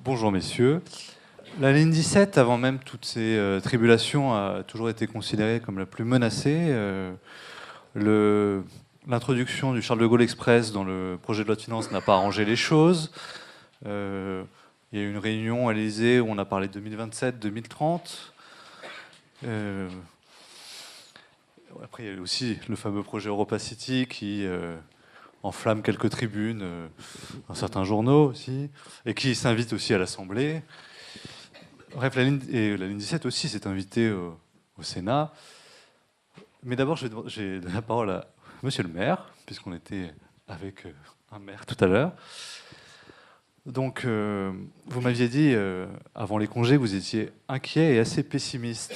Bonjour messieurs. La ligne 17, avant même toutes ces tribulations, a toujours été considérée comme la plus menacée. L'introduction du Charles de Gaulle Express dans le projet de loi de finances n'a pas arrangé les choses. Il y a eu une réunion à l'Élysée où on a parlé de 2027-2030. Après, il y a eu aussi le fameux projet Europa City qui enflamme quelques tribunes, dans certains journaux aussi, et qui s'invite aussi à l'Assemblée. Bref, la ligne 17 aussi s'est invitée au Sénat. Mais d'abord, j'ai donné la parole à Monsieur le maire, puisqu'on était avec un maire tout à l'heure. Donc, vous m'aviez dit, avant les congés, vous étiez inquiet et assez pessimiste.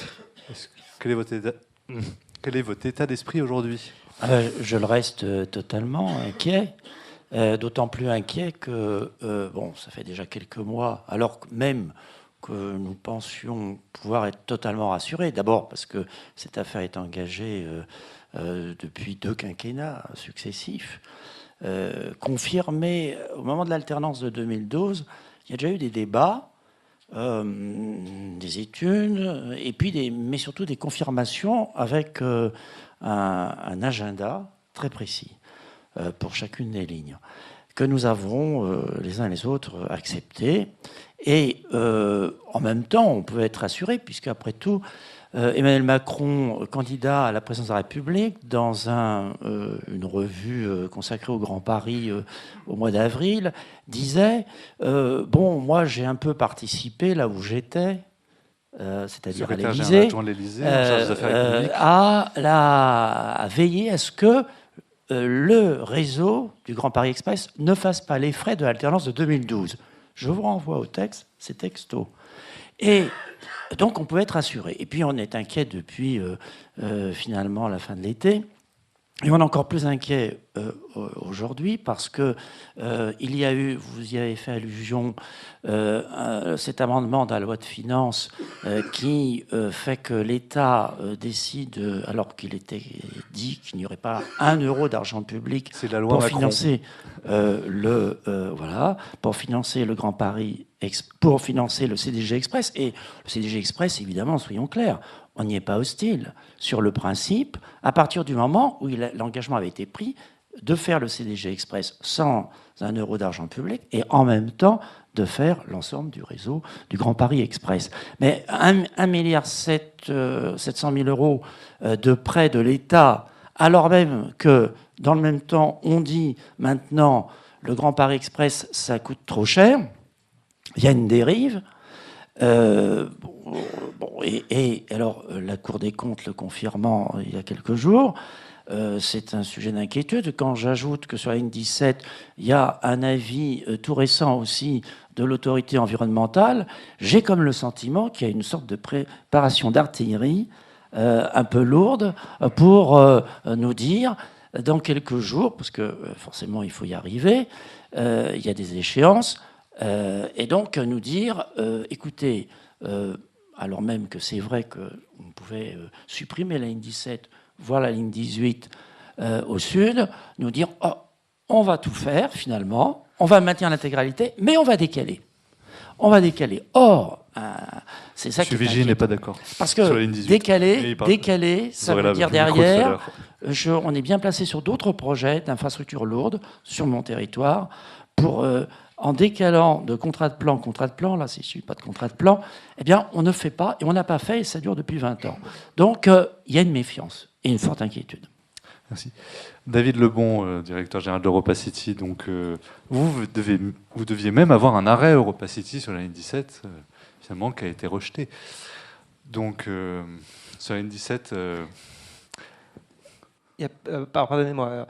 Quel est votre état d'esprit aujourd'hui ? Je le reste totalement inquiet, d'autant plus inquiet que, ça fait déjà quelques mois, alors même que nous pensions pouvoir être totalement rassurés. D'abord parce que cette affaire est engagée depuis 2 quinquennats successifs, confirmée au moment de l'alternance de 2012. Il y a déjà eu des débats, des études, et puis mais surtout des confirmations avec un agenda très précis pour chacune des lignes que nous avons les uns et les autres accepté. Et en même temps, on peut être rassuré, puisqu'après tout, Emmanuel Macron, candidat à la présidence de la République, dans une revue consacrée au Grand Paris au mois d'avril, disait moi j'ai un peu participé là où j'étais, c'est-à-dire à l'Élysée, à veiller à ce que le réseau du Grand Paris Express ne fasse pas les frais de l'alternance de 2012. Je vous renvoie au texte, c'est texto. Et donc on peut être rassuré. Et puis on est inquiet depuis finalement la fin de l'été. Et on est encore plus inquiet aujourd'hui parce que il y a eu, vous y avez fait allusion, cet amendement de la loi de finances qui fait que l'État décide, alors qu'il était dit qu'il n'y aurait pas 1 euro d'argent public pour financer pour financer le Grand Paris, pour financer le CDG Express. Et le CDG Express, évidemment, soyons clairs, on n'y est pas hostile sur le principe, à partir du moment où l'engagement avait été pris de faire le CDG Express sans 1 euro d'argent public et en même temps de faire l'ensemble du réseau du Grand Paris Express. Mais 1,7 milliard de prêts de l'État, alors même que dans le même temps, on dit maintenant le Grand Paris Express, ça coûte trop cher, il y a une dérive. Et alors, la Cour des comptes le confirmant il y a quelques jours, c'est un sujet d'inquiétude. Quand j'ajoute que sur la ligne 17, il y a un avis tout récent aussi de l'autorité environnementale, j'ai comme le sentiment qu'il y a une sorte de préparation d'artillerie un peu lourde pour nous dire, dans quelques jours, parce que forcément il faut y arriver, il y a des échéances, et donc nous dire, écoutez, alors même que c'est vrai qu'on pouvait supprimer la ligne 17, voire la ligne 18 au sud, nous dire, on va tout faire finalement, on va maintenir l'intégralité, mais on va décaler. On va décaler. Or, c'est ça qui est inquiétant. Vigie n'est pas d'accord. Parce que décaler, ça veut dire derrière, on est bien placé sur d'autres projets d'infrastructures lourdes sur mon territoire pour... en décalant de contrat de plan, là, si je ne suis pas de contrat de plan, eh bien, on ne fait pas, et on n'a pas fait, et ça dure depuis 20 ans. Donc, il y a une méfiance et une forte inquiétude. Merci. David Lebon, directeur général d'Europa City, donc, vous deviez même avoir un arrêt Europa City sur la ligne 17, finalement, qui a été rejeté. Donc, sur la ligne 17... Pardonnez-moi...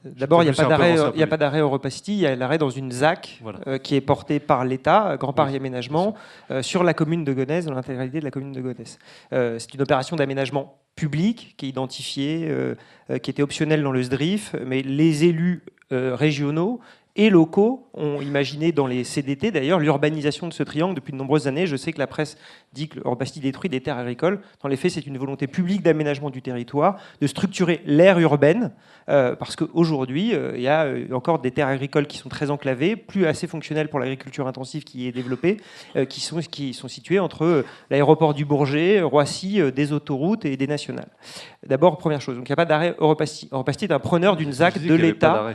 D'abord, il n'y a pas d'arrêt Europa City, il y a l'arrêt dans une ZAC qui est portée par l'État, Grand Paris Aménagement, sur la commune de Gonesse, dans l'intégralité de la commune de Gonesse. C'est une opération d'aménagement public qui est identifiée, qui était optionnelle dans le SDRIF, mais les élus régionaux et locaux ont imaginé dans les CDT, d'ailleurs, l'urbanisation de ce triangle depuis de nombreuses années. Je sais que la presse dit que l'Europacity détruit des terres agricoles. Dans les faits, c'est une volonté publique d'aménagement du territoire, de structurer l'aire urbaine, parce qu'aujourd'hui, il y a encore des terres agricoles qui sont très enclavées, plus assez fonctionnelles pour l'agriculture intensive qui est développée, qui sont situées entre l'aéroport du Bourget, Roissy, des autoroutes et des nationales. D'abord, première chose, donc il n'y a pas d'arrêt Europacity. Europacity est un preneur d'une ZAC de l'État,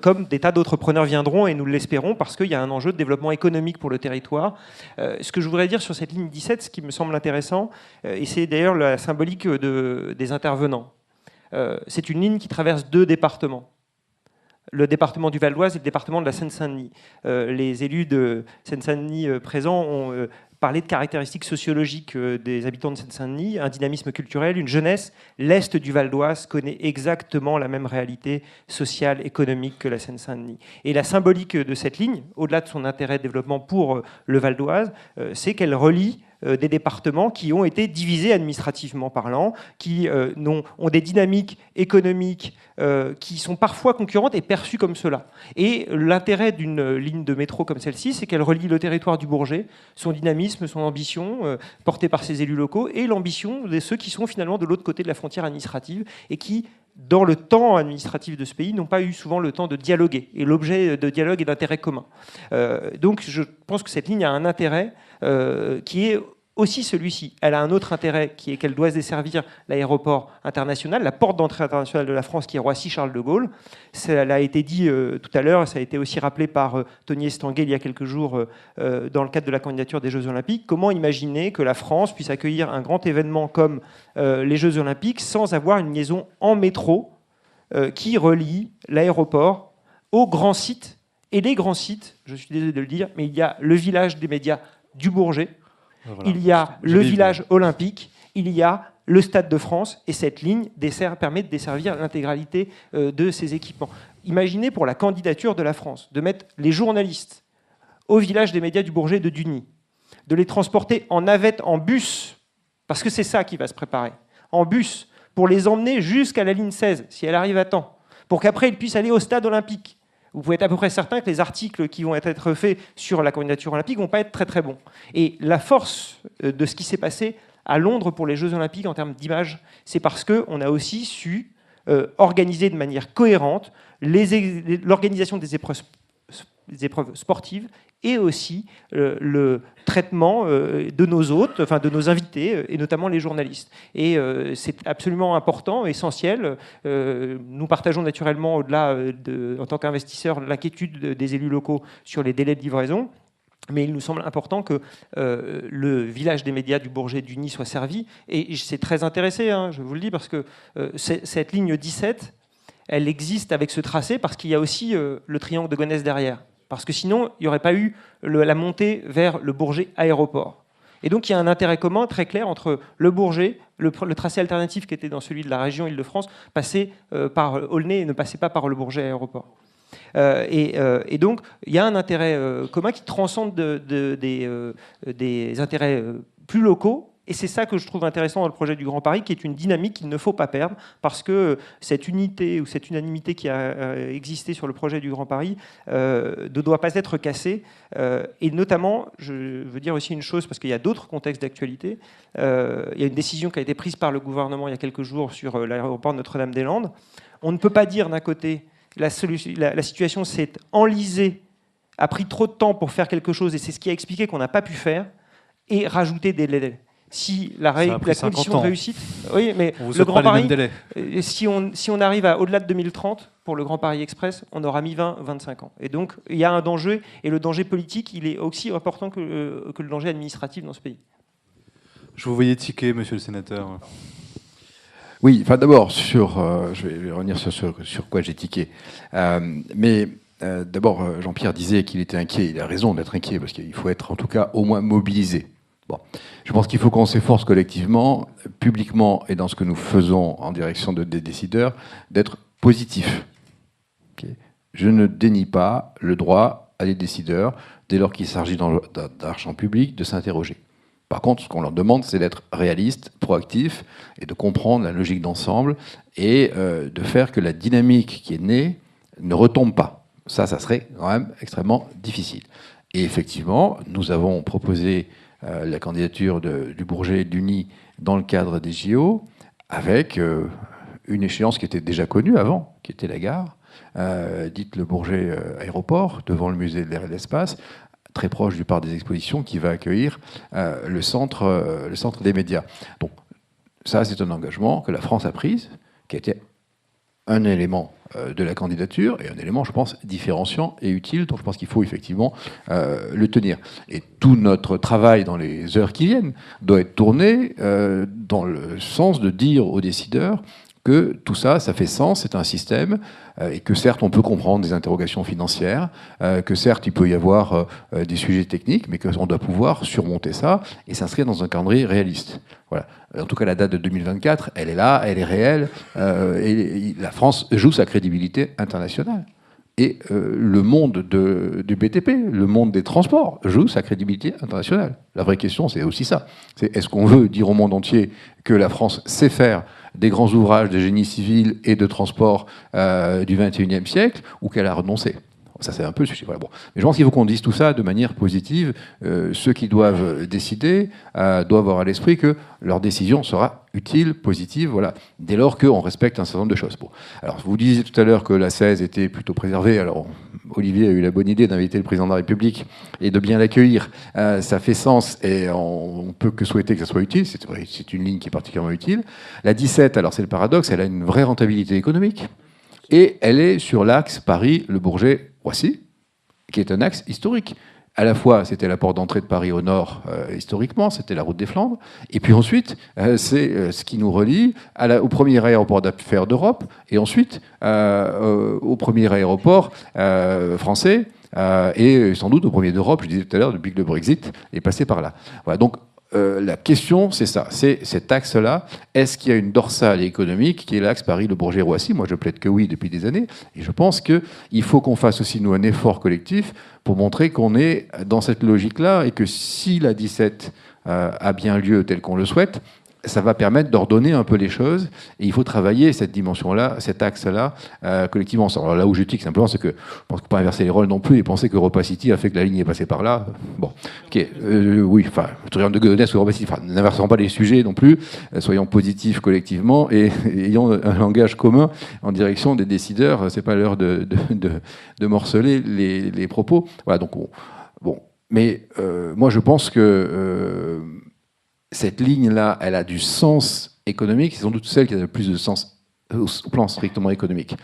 comme des tas d'autres preneurs viendront, et nous l'espérons, parce qu'il y a un enjeu de développement économique pour le territoire. Ce que je voudrais dire sur cette ligne 17, ce qui me semble intéressant, et c'est d'ailleurs la symbolique des intervenants, c'est une ligne qui traverse 2 départements. Le département du Val-d'Oise et le département de la Seine-Saint-Denis. Les élus de Seine-Saint-Denis présents ont parlé de caractéristiques sociologiques des habitants de Seine-Saint-Denis, un dynamisme culturel, une jeunesse. L'Est du Val-d'Oise connaît exactement la même réalité sociale, économique que la Seine-Saint-Denis. Et la symbolique de cette ligne, au-delà de son intérêt de développement pour le Val-d'Oise, c'est qu'elle relie des départements qui ont été divisés administrativement parlant, qui ont des dynamiques économiques qui sont parfois concurrentes et perçues comme cela. Et l'intérêt d'une ligne de métro comme celle-ci, c'est qu'elle relie le territoire du Bourget, son dynamisme, son ambition, portée par ses élus locaux, et l'ambition de ceux qui sont finalement de l'autre côté de la frontière administrative et qui, dans le temps administratif de ce pays, n'ont pas eu souvent le temps de dialoguer. Et l'objet de dialogue est d'intérêt commun. Donc je pense que cette ligne a un intérêt qui est aussi celui-ci. Elle a un autre intérêt qui est qu'elle doit desservir l'aéroport international, la porte d'entrée internationale de la France qui est Roissy-Charles de Gaulle. Ça a été dit tout à l'heure, ça a été aussi rappelé par Tony Estanguet il y a quelques jours dans le cadre de la candidature des Jeux Olympiques. Comment imaginer que la France puisse accueillir un grand événement comme les Jeux Olympiques sans avoir une liaison en métro qui relie l'aéroport aux grands sites. Et les grands sites, je suis désolé de le dire, mais il y a le village des médias du Bourget, voilà. Il y a le village olympique, il y a le Stade de France, et cette ligne permet de desservir l'intégralité de ces équipements. Imaginez pour la candidature de la France, de mettre les journalistes au village des médias du Bourget de Duny, de les transporter en navette, en bus, parce que c'est ça qui va se préparer, en bus, pour les emmener jusqu'à la ligne 16, si elle arrive à temps, pour qu'après ils puissent aller au Stade olympique. Vous pouvez être à peu près certain que les articles qui vont être faits sur la candidature olympique ne vont pas être très très bons. Et la force de ce qui s'est passé à Londres pour les Jeux olympiques en termes d'image, c'est parce qu'on a aussi su organiser de manière cohérente l'organisation des épreuves sportives et aussi le traitement de nos hôtes, enfin de nos invités, et notamment les journalistes. Et c'est absolument important, essentiel. Nous partageons naturellement, au-delà en tant qu'investisseurs, l'inquiétude des élus locaux sur les délais de livraison. Mais il nous semble important que le village des médias du Bourget d'Uny soit servi. Et c'est très intéressé, hein, je vous le dis, parce que cette ligne 17, elle existe avec ce tracé parce qu'il y a aussi le triangle de Gonesse derrière. Parce que sinon, il n'y aurait pas eu la montée vers le Bourget aéroport. Et donc, il y a un intérêt commun très clair entre le Bourget, le tracé alternatif qui était dans celui de la région Île-de-France, passait par Aulnay et ne passait pas par le Bourget aéroport. Et donc, il y a un intérêt commun qui transcende des intérêts plus locaux. Et c'est ça que je trouve intéressant dans le projet du Grand Paris, qui est une dynamique qu'il ne faut pas perdre, parce que cette unité ou cette unanimité qui a existé sur le projet du Grand Paris ne doit pas être cassée. Et notamment, je veux dire aussi une chose, parce qu'il y a d'autres contextes d'actualité. Il y a une décision qui a été prise par le gouvernement il y a quelques jours sur l'aéroport de Notre-Dame-des-Landes. On ne peut pas dire d'un côté, la situation s'est enlisée, a pris trop de temps pour faire quelque chose, et c'est ce qui a expliqué qu'on n'a pas pu faire, et rajouter des délais. Si la condition de réussite, oui, mais le Grand Paris, si on arrive à au-delà de 2030 pour le Grand Paris Express, on aura mis 20-25 ans. Et donc il y a un danger, et le danger politique, il est aussi important que le danger administratif dans ce pays. Je vous voyais tiquer, monsieur le sénateur. Oui, enfin d'abord je vais revenir sur quoi j'ai tiqué, mais. D'abord, Jean-Pierre disait qu'il était inquiet. Il a raison d'être inquiet, parce qu'il faut être en tout cas au moins mobilisé. Bon. Je pense qu'il faut qu'on s'efforce collectivement, publiquement et dans ce que nous faisons en direction des décideurs, d'être positifs. Okay. Je ne dénie pas le droit à des décideurs, dès lors qu'il s'agit d'argent public, de s'interroger. Par contre, ce qu'on leur demande, c'est d'être réaliste, proactif, et de comprendre la logique d'ensemble, et de faire que la dynamique qui est née ne retombe pas. Ça serait quand même extrêmement difficile. Et effectivement, nous avons proposé la candidature du Bourget et de l'Uni dans le cadre des JO, avec une échéance qui était déjà connue avant, qui était la gare, dite le Bourget Aéroport, devant le musée de l'air et de l'espace, très proche du parc des expositions, qui va accueillir le centre des médias. Donc ça, c'est un engagement que la France a pris, qui a été un élément de la candidature et un élément, je pense, différenciant et utile, dont je pense qu'il faut effectivement le tenir. Et tout notre travail dans les heures qui viennent doit être tourné dans le sens de dire aux décideurs que tout ça, ça fait sens, c'est un système, et que certes, on peut comprendre des interrogations financières, que certes, il peut y avoir des sujets techniques, mais qu'on doit pouvoir surmonter ça et s'inscrire dans un calendrier réaliste. Voilà. En tout cas, la date de 2024, elle est là, elle est réelle, et la France joue sa crédibilité internationale. Et le monde du BTP, le monde des transports, joue sa crédibilité internationale. La vraie question, c'est aussi ça. C'est est-ce qu'on veut dire au monde entier que la France sait faire des grands ouvrages de génie civil et de transport du XXIe siècle, ou qu'elle a renoncé? Ça, c'est un peu le sujet. Voilà, bon. Mais je pense qu'il faut qu'on dise tout ça de manière positive. Ceux qui doivent décider doivent avoir à l'esprit que leur décision sera utile, positive, voilà, dès lors qu'on respecte un certain nombre de choses. Bon. Alors, vous disiez tout à l'heure que la 16 était plutôt préservée. Alors, Olivier a eu la bonne idée d'inviter le président de la République et de bien l'accueillir. Ça fait sens et on peut que souhaiter que ça soit utile. C'est une ligne qui est particulièrement utile. La 17, alors c'est le paradoxe, elle a une vraie rentabilité économique. Et elle est sur l'axe Paris-Le Bourget-Roissy, qui est un axe historique. À la fois, c'était la porte d'entrée de Paris au nord, historiquement, c'était la route des Flandres. Et puis ensuite, c'est ce qui nous relie au premier aéroport d'affaires d'Europe, et ensuite au premier aéroport français, et sans doute au premier d'Europe, je disais tout à l'heure, depuis que le Brexit est passé par là. Voilà, donc la question, c'est ça, c'est cet axe-là. Est-ce qu'il y a une dorsale économique qui est l'axe Paris-Le Bourget-Roissy? Moi, je plaide que oui depuis des années. Et je pense qu'il faut qu'on fasse aussi, nous, un effort collectif pour montrer qu'on est dans cette logique-là et que si la 17 a bien lieu tel qu'on le souhaite, ça va permettre d'ordonner un peu les choses. Et il faut travailler cette dimension-là, cet axe-là, collectivement. Alors là où je tique simplement, c'est que je pense qu'on ne peut pas inverser les rôles non plus et penser qu'Europa City a fait que la ligne est passée par là. Bon, ok, oui, enfin, Triangle de Gonesse ou Europa City, enfin, n'inversons pas les sujets non plus, soyons positifs collectivement et ayons un langage commun en direction des décideurs. C'est pas l'heure de morceler les propos. Voilà, donc, bon. Mais moi, je pense que cette ligne-là, elle a du sens économique, c'est sans doute celle qui a le plus de sens au plan strictement économique.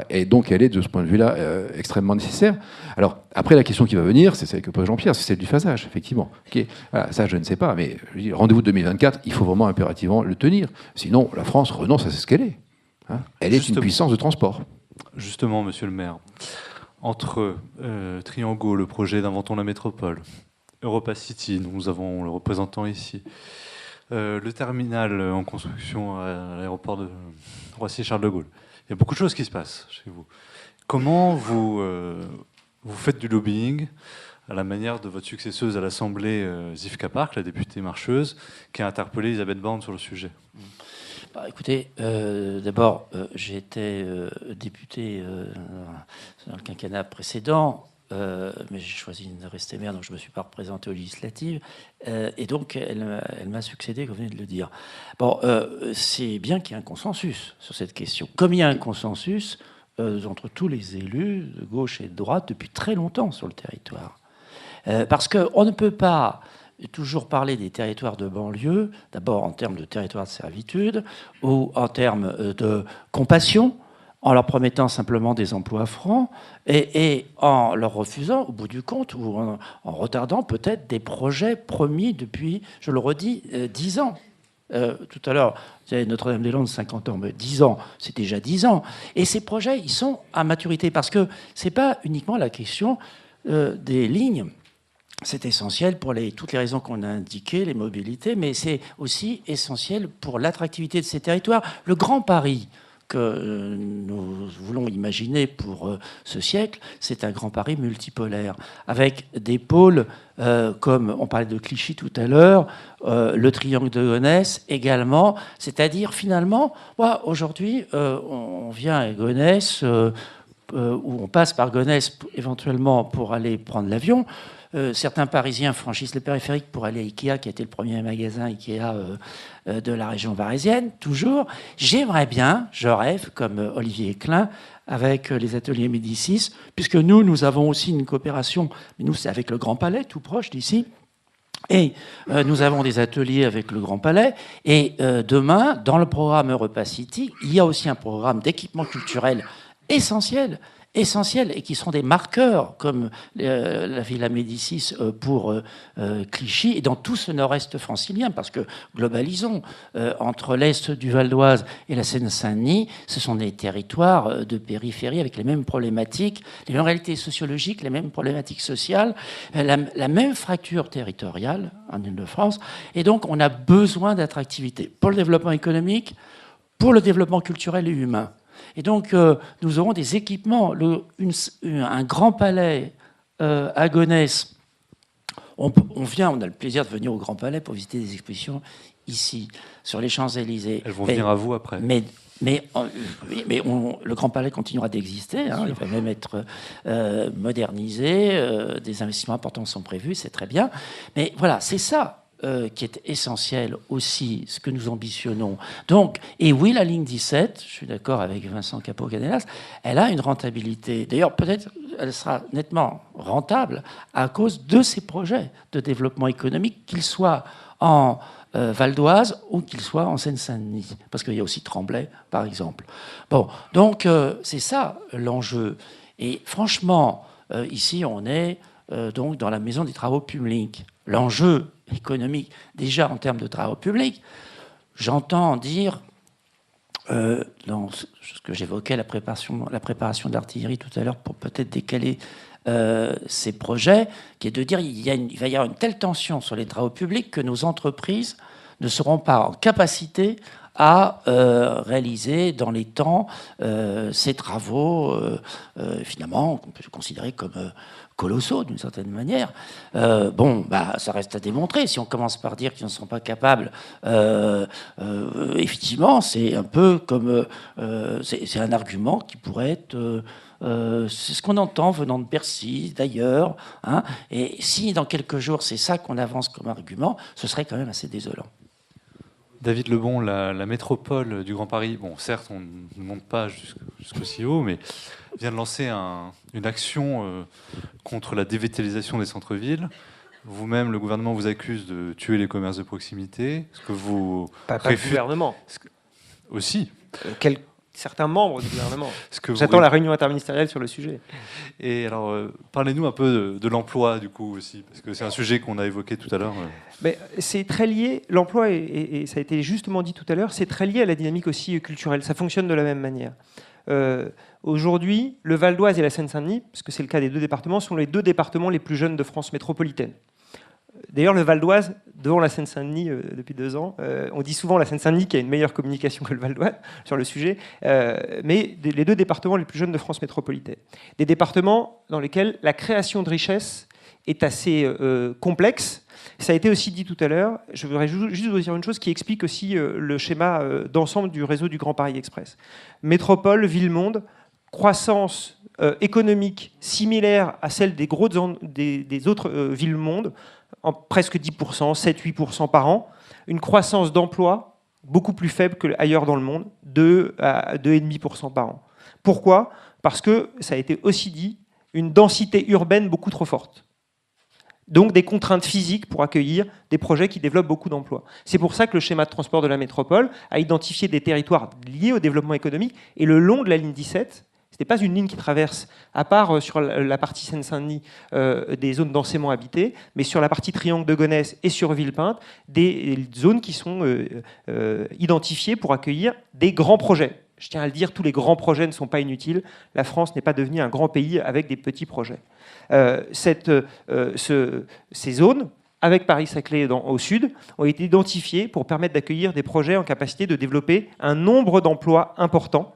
Et donc, elle est, de ce point de vue-là, extrêmement nécessaire. Alors, après, la question qui va venir, c'est celle que pose Jean-Pierre, c'est celle du phasage, effectivement. Okay. Voilà, ça, je ne sais pas, mais rendez-vous 2024, il faut vraiment impérativement le tenir. Sinon, la France renonce à ce qu'elle est. Hein. Elle est une puissance de transport. Justement, monsieur le maire, entre Triango, le projet d'Inventons la métropole, Europa City, nous avons le représentant ici, le terminal en construction à l'aéroport de Roissy-Charles de Gaulle. Il y a beaucoup de choses qui se passent chez vous. Comment vous faites du lobbying à la manière de votre successeuse à l'Assemblée, Zivka Park, la députée marcheuse, qui a interpellé Elisabeth Borne sur le sujet? Écoutez, d'abord, j'ai été député dans le quinquennat précédent. Mais j'ai choisi de rester maire, donc je ne me suis pas représenté aux législatives. Et donc, elle m'a succédé, comme vous venez de le dire. Bon, c'est bien qu'il y ait un consensus sur cette question. Comme il y a un consensus entre tous les élus, de gauche et de droite, depuis très longtemps sur le territoire. Parce qu'on ne peut pas toujours parler des territoires de banlieue, d'abord en termes de territoire de servitude, ou en termes de compassion, en leur promettant simplement des emplois francs et en leur refusant, au bout du compte, ou en retardant peut-être des projets promis depuis, je le redis, 10 ans. Tout à l'heure, vous avez Notre-Dame-des-Landes, 50 ans, mais 10 ans, c'est déjà 10 ans. Et ces projets, ils sont à maturité, parce que ce n'est pas uniquement la question des lignes. C'est essentiel pour toutes les raisons qu'on a indiquées, les mobilités, mais c'est aussi essentiel pour l'attractivité de ces territoires. Le Grand Paris que nous voulons imaginer pour ce siècle, c'est un Grand Paris multipolaire, avec des pôles comme on parlait de Clichy tout à l'heure, le triangle de Gonesse également, c'est-à-dire finalement, aujourd'hui, on vient à Gonesse où on passe par Gonesse éventuellement pour aller prendre l'avion. Certains Parisiens franchissent le périphérique pour aller à Ikea, qui a été le premier magasin Ikea de la région parisienne, toujours. J'aimerais bien, je rêve, comme Olivier Klein, avec les ateliers Médicis, puisque nous avons aussi une coopération, mais nous, c'est avec le Grand Palais, tout proche d'ici. Et nous avons des ateliers avec le Grand Palais. Et demain, dans le programme Europa City, il y a aussi un programme d'équipement culturel essentiel et qui sont des marqueurs comme la Villa Médicis pour Clichy et dans tout ce nord-est francilien, parce que globalisons, entre l'est du Val d'Oise et la Seine-Saint-Denis, ce sont des territoires de périphérie avec les mêmes problématiques, les mêmes réalités sociologiques, les mêmes problématiques sociales, la même fracture territoriale en Île-de-France, et donc on a besoin d'attractivité pour le développement économique, pour le développement culturel et humain. Et donc, nous aurons des équipements. Un grand palais à Gonesse. On a le plaisir de venir au Grand Palais pour visiter des expositions ici, sur les Champs-Élysées. Elles vont venir à vous après. Mais le Grand Palais continuera d'exister. Hein, il va même être modernisé. Des investissements importants sont prévus, c'est très bien. Mais voilà, c'est ça. Qui est essentiel aussi, ce que nous ambitionnons. Donc, et oui, la ligne 17, je suis d'accord avec Vincent Capo-Canelas, elle a une rentabilité. D'ailleurs, peut-être elle sera nettement rentable à cause de ces projets de développement économique, qu'ils soient en Val d'Oise ou qu'ils soient en Seine-Saint-Denis. Parce qu'il y a aussi Tremblay, par exemple. Bon, donc c'est ça l'enjeu. Et franchement, ici, on est donc dans la maison des travaux publics. L'enjeu économique, déjà en termes de travaux publics, j'entends dire, dans ce que j'évoquais, la préparation de l'artillerie tout à l'heure pour peut-être décaler ces projets, qui est de dire il va y avoir une telle tension sur les travaux publics que nos entreprises ne seront pas en capacité à réaliser dans les temps ces travaux, finalement, qu'on peut considérer comme colossaux d'une certaine manière. Ça reste à démontrer. Si on commence par dire qu'ils ne sont pas capables, effectivement, c'est un peu comme... c'est un argument qui pourrait être... c'est ce qu'on entend venant de Bercy, d'ailleurs. Hein, et si dans quelques jours, c'est ça qu'on avance comme argument, ce serait quand même assez désolant. David Lebon, la métropole du Grand Paris, bon, certes, on ne monte pas jusqu'aussi haut, mais vient de lancer une action contre la dévitalisation des centres-villes. Vous-même, le gouvernement vous accuse de tuer les commerces de proximité. Est-ce que vous... Pas le gouvernement. Aussi. Certains membres du gouvernement. J'attends la réunion interministérielle sur le sujet. Et alors, parlez-nous un peu de l'emploi, du coup, aussi, parce que c'est un sujet qu'on a évoqué tout à l'heure. Mais c'est très lié, l'emploi, et ça a été justement dit tout à l'heure, c'est très lié à la dynamique aussi culturelle. Ça fonctionne de la même manière. Aujourd'hui, le Val d'Oise et la Seine-Saint-Denis, parce que c'est le cas des deux départements, sont les deux départements les plus jeunes de France métropolitaine. D'ailleurs, le Val d'Oise, devant la Seine-Saint-Denis depuis 2 ans, on dit souvent la Seine-Saint-Denis qui a une meilleure communication que le Val d'Oise sur le sujet, mais les deux départements les plus jeunes de France métropolitaine. Des départements dans lesquels la création de richesse est assez complexe. Ça a été aussi dit tout à l'heure. Je voudrais juste vous dire une chose qui explique aussi le schéma d'ensemble du réseau du Grand Paris Express. Métropole, ville-monde, croissance économique similaire à celle des autres villes-monde, en presque 10%, 7-8% par an, une croissance d'emploi beaucoup plus faible qu'ailleurs dans le monde, 2 à 2,5% par an. Pourquoi ? Parce que, ça a été aussi dit, une densité urbaine beaucoup trop forte. Donc des contraintes physiques pour accueillir des projets qui développent beaucoup d'emplois. C'est pour ça que le schéma de transport de la métropole a identifié des territoires liés au développement économique, et le long de la ligne 17, ce n'est pas une ligne qui traverse, à part sur la partie Seine-Saint-Denis, des zones densément habitées, mais sur la partie Triangle de Gonesse et sur Villepinte, des zones qui sont identifiées pour accueillir des grands projets. Je tiens à le dire, tous les grands projets ne sont pas inutiles. La France n'est pas devenue un grand pays avec des petits projets. Ces zones, avec Paris-Saclay au sud, ont été identifiées pour permettre d'accueillir des projets en capacité de développer un nombre d'emplois importants.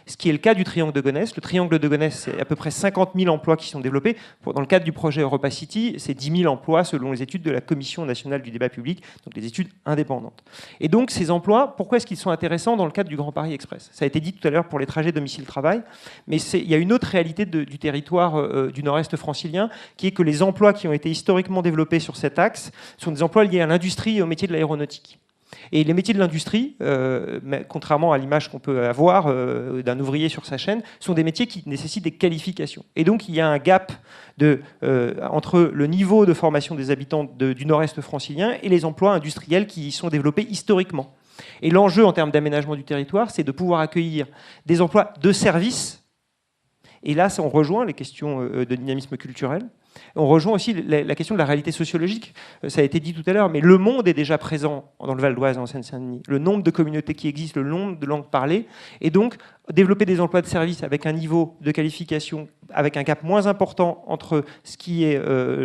ce qui est le cas du triangle de Gonesse. Le triangle de Gonesse, c'est à peu près 50 000 emplois qui sont développés. Dans le cadre du projet EuropaCity, c'est 10 000 emplois selon les études de la Commission nationale du débat public, donc des études indépendantes. Et donc ces emplois, pourquoi est-ce qu'ils sont intéressants dans le cadre du Grand Paris Express? Ça a été dit tout à l'heure pour les trajets domicile-travail, mais il y a une autre réalité du territoire du nord-est francilien, qui est que les emplois qui ont été historiquement développés sur cet axe sont des emplois liés à l'industrie et au métier de l'aéronautique. Et les métiers de l'industrie, contrairement à l'image qu'on peut avoir d'un ouvrier sur sa chaîne, sont des métiers qui nécessitent des qualifications. Et donc il y a un gap entre le niveau de formation des habitants du nord-est francilien et les emplois industriels qui y sont développés historiquement. Et l'enjeu en termes d'aménagement du territoire, c'est de pouvoir accueillir des emplois de service. Et là, on rejoint les questions de dynamisme culturel. On rejoint aussi la question de la réalité sociologique. Ça a été dit tout à l'heure, mais le monde est déjà présent dans le Val d'Oise et en Seine-Saint-Denis. Le nombre de communautés qui existent, le nombre de langues parlées. Et donc, développer des emplois de service avec un niveau de qualification, avec un gap moins important entre ce qui est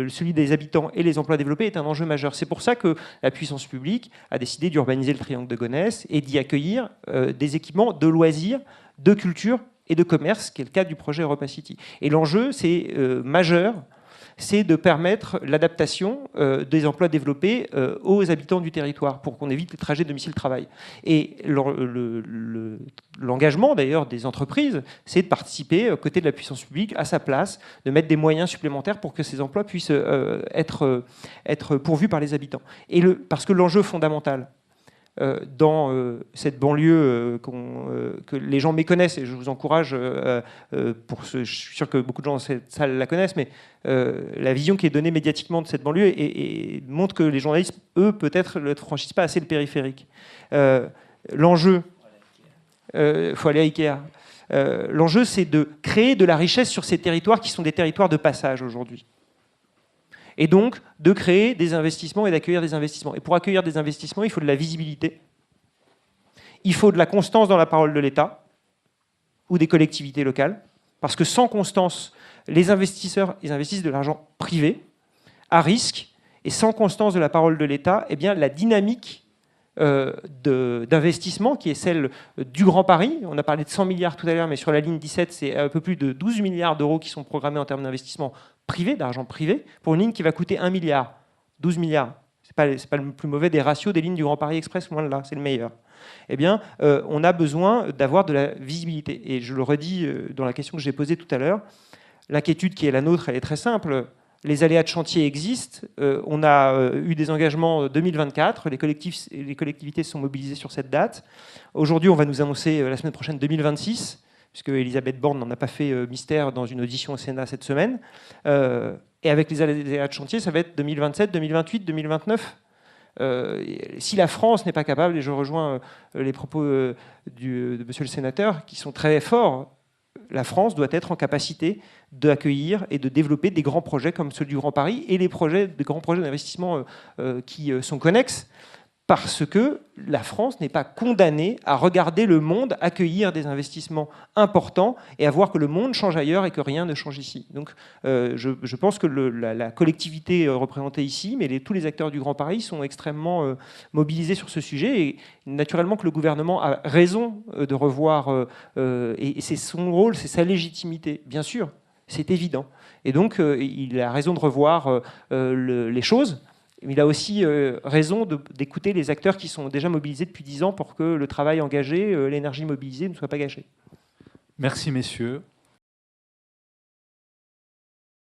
celui des habitants et les emplois développés est un enjeu majeur. C'est pour ça que la puissance publique a décidé d'urbaniser le triangle de Gonesse et d'y accueillir des équipements de loisirs, de culture et de commerce, qui est le cas du projet EuropaCity. Et l'enjeu, c'est majeur, c'est de permettre l'adaptation des emplois développés aux habitants du territoire pour qu'on évite les trajets domicile-travail. Et l'engagement d'ailleurs des entreprises, c'est de participer aux côtés de la puissance publique à sa place, de mettre des moyens supplémentaires pour que ces emplois puissent être pourvus par les habitants. Et parce que l'enjeu fondamental, dans cette banlieue que les gens méconnaissent, et je vous encourage, je suis sûr que beaucoup de gens dans cette salle la connaissent, mais la vision qui est donnée médiatiquement de cette banlieue et montre que les journalistes, eux, peut-être ne franchissent pas assez le périphérique. L'enjeu, faut aller à Ikea. L'enjeu, c'est de créer de la richesse sur ces territoires qui sont des territoires de passage aujourd'hui. Et donc, de créer des investissements et d'accueillir des investissements. Et pour accueillir des investissements, il faut de la visibilité. Il faut de la constance dans la parole de l'État ou des collectivités locales. Parce que sans constance, les investisseurs, ils investissent de l'argent privé, à risque. Et sans constance de la parole de l'État, eh bien, la dynamique d'investissement, qui est celle du Grand Paris. On a parlé de 100 milliards tout à l'heure, mais sur la ligne 17, c'est un peu plus de 12 milliards d'euros qui sont programmés en termes d'investissement privé, d'argent privé, pour une ligne qui va coûter 1 milliard. 12 milliards. C'est pas le plus mauvais des ratios des lignes du Grand Paris Express, loin de là, c'est le meilleur. Eh bien, on a besoin d'avoir de la visibilité. Et je le redis dans la question que j'ai posée tout à l'heure, l'inquiétude qui est la nôtre, elle est très simple. Les aléas de chantier existent. On a eu des engagements 2024. Les collectivités se sont mobilisées sur cette date. Aujourd'hui, on va nous annoncer la semaine prochaine 2026, puisque Elisabeth Borne n'en a pas fait mystère dans une audition au Sénat cette semaine. Et avec les aléas de chantier, ça va être 2027, 2028, 2029. Si la France n'est pas capable, et je rejoins les propos de monsieur le sénateur, qui sont très forts, la France doit être en capacité d'accueillir et de développer des grands projets comme ceux du Grand Paris et des grands projets d'investissement qui sont connexes, parce que la France n'est pas condamnée à regarder le monde accueillir des investissements importants et à voir que le monde change ailleurs et que rien ne change ici. Donc je pense que la collectivité représentée ici, mais tous les acteurs du Grand Paris sont extrêmement mobilisés sur ce sujet. Et naturellement que le gouvernement a raison de revoir, et c'est son rôle, c'est sa légitimité, bien sûr, c'est évident. Et donc il a raison de revoir les choses. Il a aussi raison d'écouter les acteurs qui sont déjà mobilisés depuis 10 ans pour que le travail engagé, l'énergie mobilisée ne soit pas gâchée. Merci messieurs.